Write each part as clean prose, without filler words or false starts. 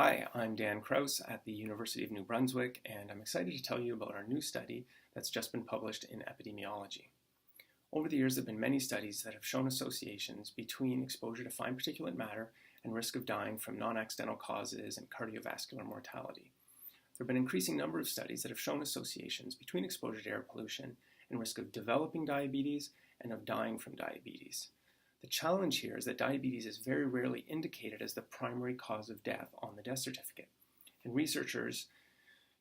Hi, I'm Dan Crouse at the University of New Brunswick, and I'm excited to tell you about our new study that's just been published in Epidemiology. Over the years, there have been many studies that have shown associations between exposure to fine particulate matter and risk of dying from non-accidental causes and cardiovascular mortality. There have been an increasing number of studies that have shown associations between exposure to air pollution and risk of developing diabetes and of dying from diabetes. The challenge here is that diabetes is very rarely indicated as the primary cause of death on the death certificate, and researchers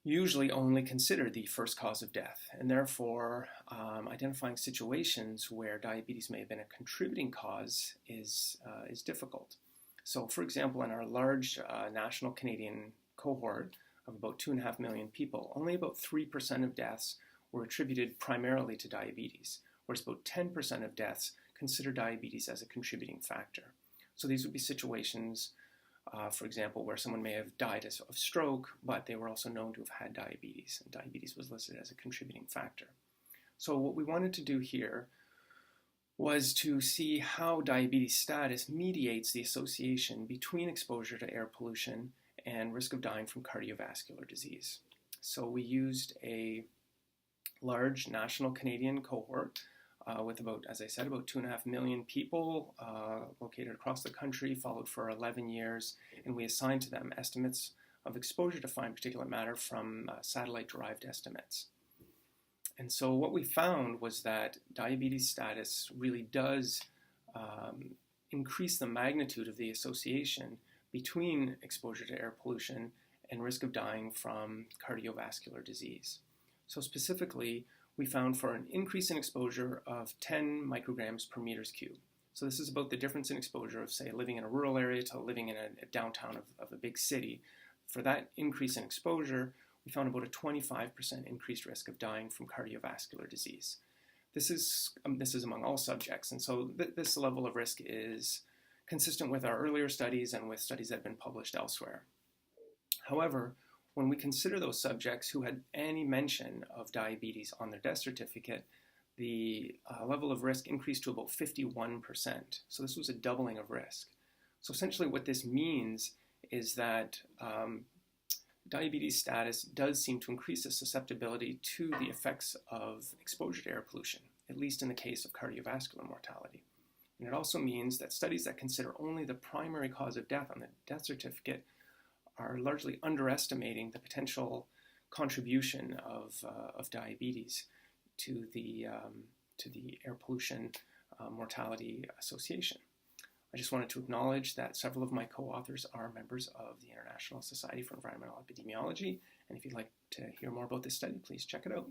usually only consider the first cause of death, and therefore identifying situations where diabetes may have been a contributing cause is difficult. So, for example, in our large National Canadian Cohort of about 2.5 million people, only about 3% of deaths were attributed primarily to diabetes, whereas about 10% of deaths consider diabetes as a contributing factor. So these would be situations, for example, where someone may have died of stroke, but they were also known to have had diabetes, and diabetes was listed as a contributing factor. So what we wanted to do here was to see how diabetes status mediates the association between exposure to air pollution and risk of dying from cardiovascular disease. So we used a large National Canadian Cohort with about, as I said, about 2.5 million people located across the country, followed for 11 years, and we assigned to them estimates of exposure to fine particulate matter from satellite-derived estimates. And so what we found was that diabetes status really does increase the magnitude of the association between exposure to air pollution and risk of dying from cardiovascular disease. So specifically, we found for an increase in exposure of 10 micrograms per meters cubed. So this is about the difference in exposure of, say, living in a rural area to living in a downtown of a big city. For that increase in exposure, we found about a 25% increased risk of dying from cardiovascular disease. This is among all subjects, and so this level of risk is consistent with our earlier studies and with studies that have been published elsewhere. However, when we consider those subjects who had any mention of diabetes on their death certificate, the level of risk increased to about 51%. So this was a doubling of risk. So essentially what this means is that diabetes status does seem to increase the susceptibility to the effects of exposure to air pollution, at least in the case of cardiovascular mortality. And it also means that studies that consider only the primary cause of death on the death certificate are largely underestimating the potential contribution of diabetes to the air pollution mortality association. I just wanted to acknowledge that several of my co-authors are members of the International Society for Environmental Epidemiology, and if you'd like to hear more about this study, please check it out.